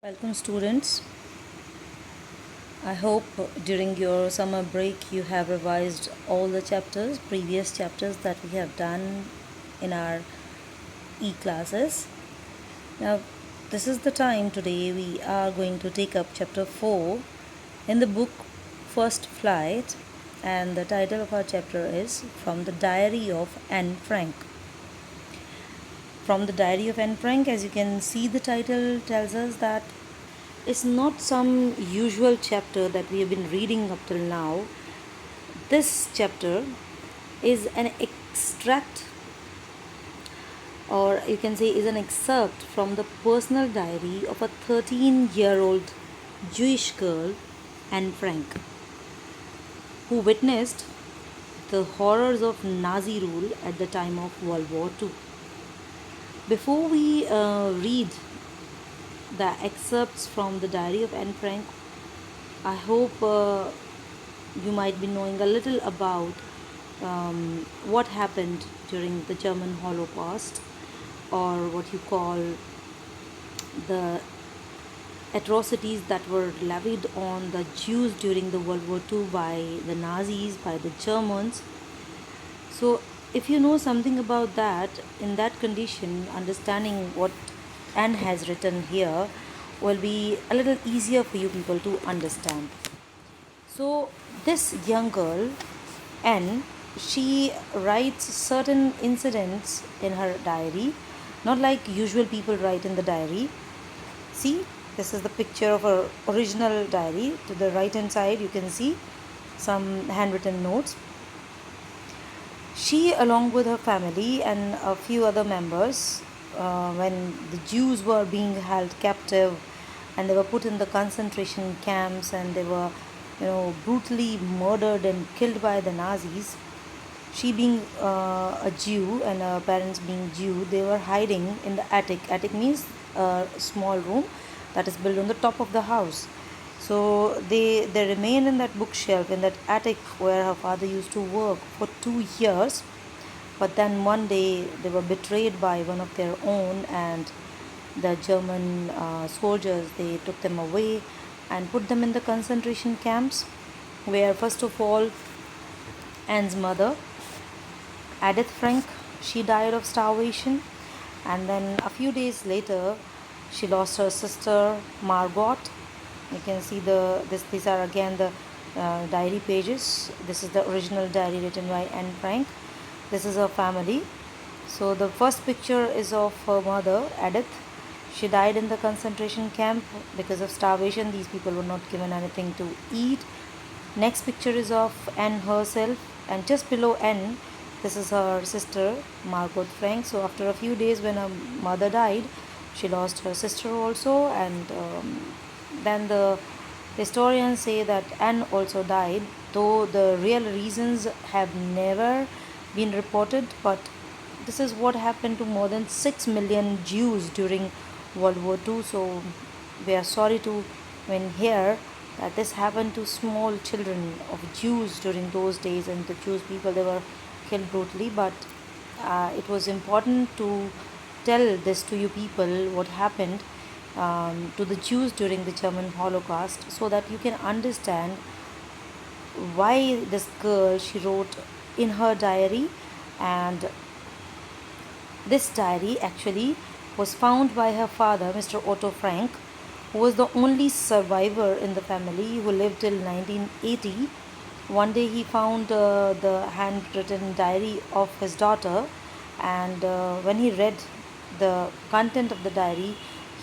Welcome, students. I hope during your summer break you have revised all the previous chapters that we have done in our e classes. Now, this is the time today we are going to take up chapter 4 in the book First Flight, and the title of our chapter is From the Diary of Anne Frank. From the Diary of Anne Frank, as you can see, the title tells us that it's not some usual chapter that we have been reading up till now. This chapter is an extract, or you can say, is an excerpt from the personal diary of a 13-year-old Jewish girl, Anne Frank, who witnessed the horrors of Nazi rule at the time of World War II. Before we read the excerpts from the diary of Anne Frank, I hope you might be knowing a little about what happened during the German Holocaust, or what you call the atrocities that were levied on the Jews during the World War II by the Nazis, by the Germans. So if you know something about that, in that condition, understanding what Anne has written here will be a little easier for you people to understand. So this young girl, Anne, she writes certain incidents in her diary, not like usual people write in the diary. See, this is the picture of her original diary. To the right hand side, you can see some handwritten notes. She, along with her family and a few other members, when the Jews were being held captive and they were put in the concentration camps and they were, brutally murdered and killed by the Nazis. She, being a Jew and her parents being Jew, they were hiding in the attic. Attic means a small room that is built on the top of the house. So they remained in that bookshelf, in that attic where her father used to work for 2 years. But then one day they were betrayed by one of their own, and the German soldiers, they took them away and put them in the concentration camps, where first of all Anne's mother, Edith Frank, she died of starvation, and then a few days later she lost her sister Margot. You can see these are again the diary pages. This is the original diary written by Anne Frank. This is her family. So the first picture is of her mother, Edith. She died in the concentration camp because of starvation. These people were not given anything to eat. Next picture is of Anne herself, and just below Anne, this is her sister Margot Frank. So after a few days, when her mother died, she lost her sister also, and then the historians say that Anne also died, though the real reasons have never been reported. But this is what happened to more than 6 million Jews during World War II. So we are sorry to hear that this happened to small children of Jews during those days, and the Jewish people, they were killed brutally. But it was important to tell this to you people, what happened to the Jews during the German Holocaust, so that you can understand why this girl, she wrote in her diary. And this diary actually was found by her father, Mr. Otto Frank, who was the only survivor in the family, who lived till 1980. One day he found the handwritten diary of his daughter, and when he read the content of the diary,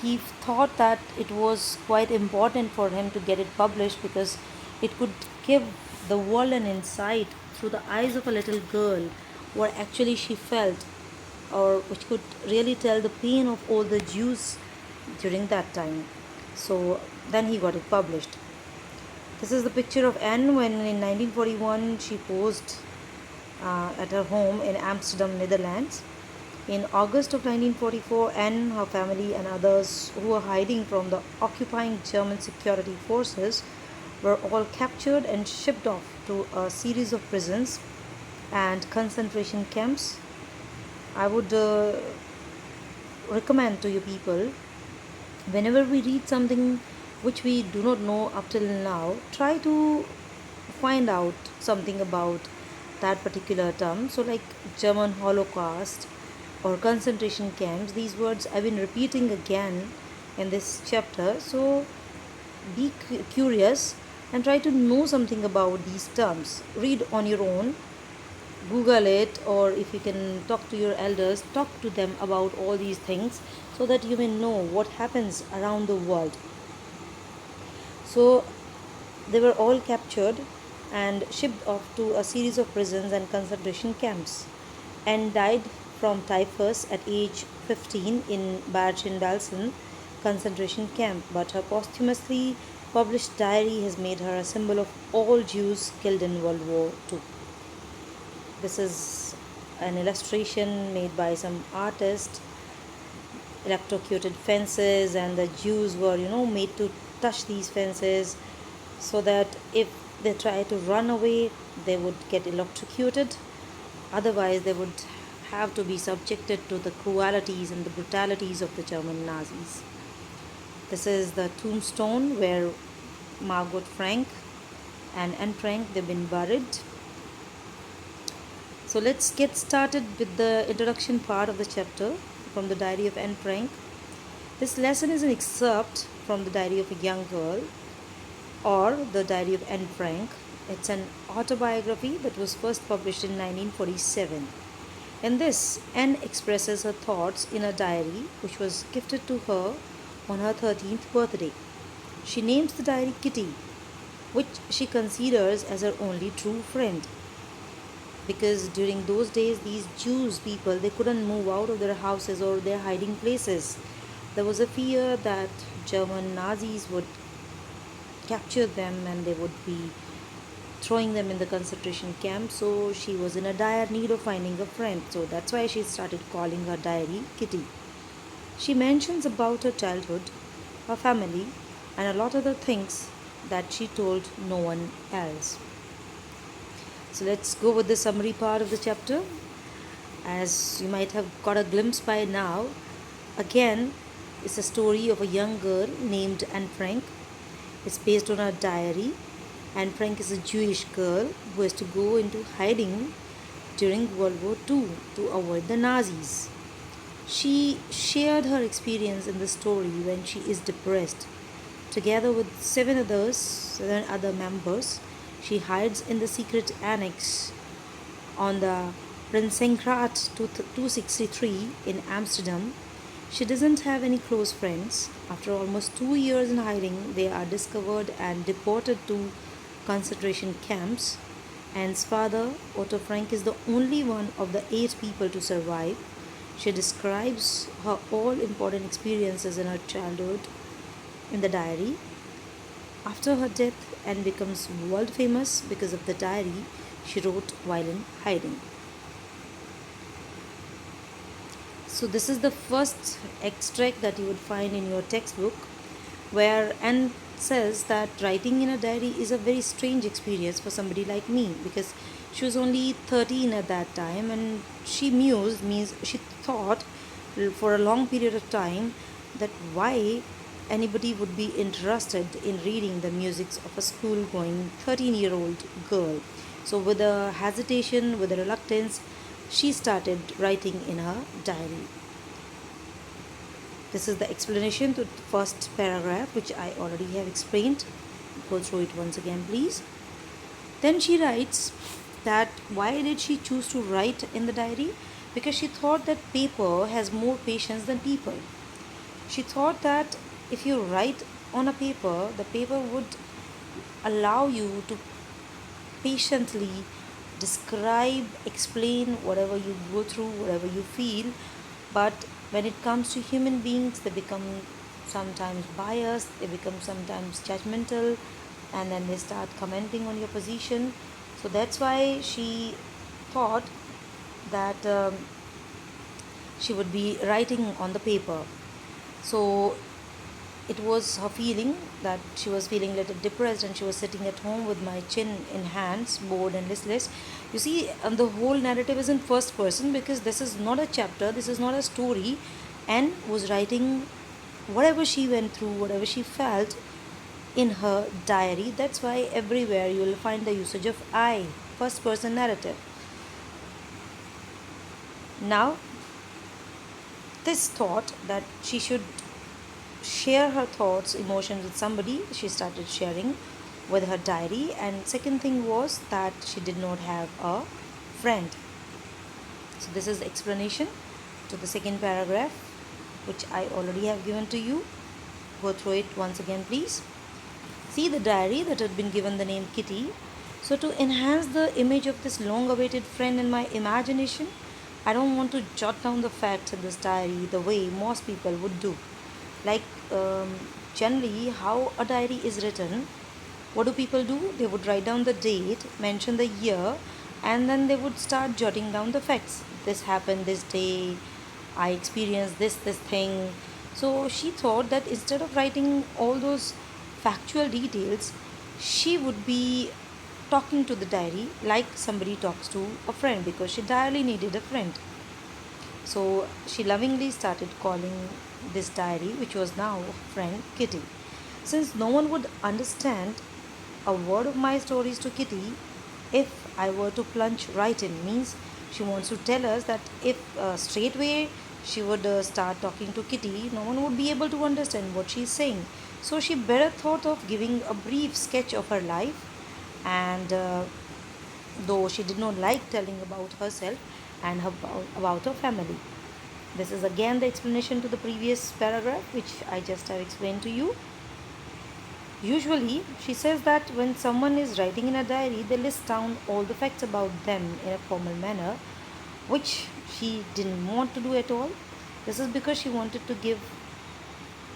he thought that it was quite important for him to get it published, because it could give the world an insight through the eyes of a little girl what actually she felt, or which could really tell the pain of all the Jews during that time. So then he got it published. This is the picture of Anne when in 1941 she posed at her home in Amsterdam, Netherlands. In August of 1944, Anne, her family, and others who were hiding from the occupying German security forces were all captured and shipped off to a series of prisons and concentration camps. I would recommend to you people Whenever we read something which we do not know up till now, try to find out something about that particular term. So, like German Holocaust or concentration camps, these words I've been repeating again in this chapter. So, be curious and try to know something about these terms. Read on your own, Google it, or if you can talk to your elders, talk to them about all these things so that you may know what happens around the world. So, they were all captured and shipped off to a series of prisons and concentration camps and died from typhus at age 15 in Bergen-Belsen concentration camp. But her posthumously published diary has made her a symbol of all Jews killed in World War II. This is an illustration made by some artist, electrocuted fences, and the Jews were, made to touch these fences so that if they try to run away, they would get electrocuted. Otherwise, they would have to be subjected to the cruelties and the brutalities of the German Nazis. This is the tombstone where Margot Frank and Anne Frank they've been buried. So let's get started with the introduction part of the chapter from the diary of Anne Frank. This lesson is an excerpt from the diary of a young girl or the diary of Anne Frank. It's an autobiography that was first published in 1947. In this, Anne expresses her thoughts in a diary which was gifted to her on her 13th birthday. She names the diary Kitty, which she considers as her only true friend. Because during those days, these Jews people, they couldn't move out of their houses or their hiding places. There was a fear that German Nazis would capture them and they would be throwing them in the concentration camp. So she was in a dire need of finding a friend. So that's why she started calling her diary Kitty. She mentions about her childhood, her family, and a lot of other things that she told no one else. So let's go with the summary part of the chapter. As you might have got a glimpse by now, again, it's a story of a young girl named Anne Frank. It's based on her diary. Anne Frank is a Jewish girl who has to go into hiding during World War II to avoid the Nazis. She shared her experience in the story when she is depressed. Together with seven other members, she hides in the secret annex on the Prinsengracht 263 in Amsterdam. She doesn't have any close friends. After almost 2 years in hiding, they are discovered and deported to concentration camps. Anne's father, Otto Frank, is the only one of the 8 people to survive. She describes her all important experiences in her childhood in the diary. After her death, Anne becomes world famous because of the diary she wrote while in hiding. So, this is the first extract that you would find in your textbook, where Anne says that writing in a diary is a very strange experience for somebody like me because she was only 13 at that time and she mused, means she thought for a long period of time that why anybody would be interested in reading the musics of a school going 13-year-old girl. So, with a hesitation, with a reluctance, she started writing in her diary. This is the explanation to the first paragraph, which I already have explained. Go through it once again, please. Then she writes that why did she choose to write in the diary? Because she thought that paper has more patience than people. She thought that if you write on a paper, the paper would allow you to patiently describe, explain whatever you go through, whatever you feel. But when it comes to human beings, they become sometimes biased, they become sometimes judgmental, and then they start commenting on your position. So that's why she thought that she would be writing on the paper. So it was her feeling that she was feeling a little depressed and she was sitting at home with my chin in hands, bored and listless. You see, and the whole narrative is in first person because this is not a chapter, this is not a story. Anne was writing whatever she went through, whatever she felt in her diary. That's why everywhere you will find the usage of I, first person narrative. Now, this thought that she should share her thoughts, emotions with somebody, she started sharing with her diary. And second thing was that she did not have a friend. So this is explanation to the second paragraph, which I already have given to you. Go through it once again, please. See the diary that had been given the name Kitty. So to enhance the image of this long awaited friend in my imagination, I don't want to jot down the facts in this diary the way most people would do. Like generally how a diary is written, what do people do? They would write down the date, mention the year, and then they would start jotting down the facts. This happened this day, I experienced this thing. So she thought that instead of writing all those factual details, she would be talking to the diary like somebody talks to a friend, because she direly needed a friend. So she lovingly started calling this diary, which was now friend, Kitty. Since no one would understand a word of my stories to Kitty if I were to plunge right in, means she wants to tell us that if straightway she would start talking to Kitty, no one would be able to understand what she's saying. So she better thought of giving a brief sketch of her life, and though she did not like telling about herself and about her family. This is again the explanation to the previous paragraph, which I just have explained to you. Usually, she says that when someone is writing in a diary, they list down all the facts about them in a formal manner, which she didn't want to do at all. This is because she wanted to give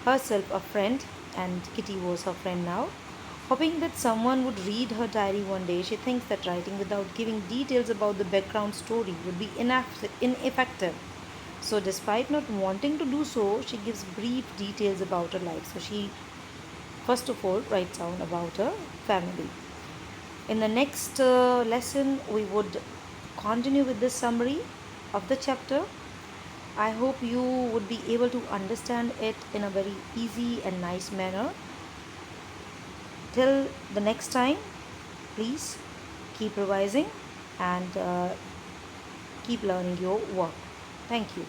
herself a friend, and Kitty was her friend now. Hoping that someone would read her diary one day, she thinks that writing without giving details about the background story would be ineffective. So, despite not wanting to do so, she gives brief details about her life. So, she first of all writes down about her family. In the next lesson, we would continue with this summary of the chapter. I hope you would be able to understand it in a very easy and nice manner. Till the next time, please keep revising and keep learning your work. Thank you.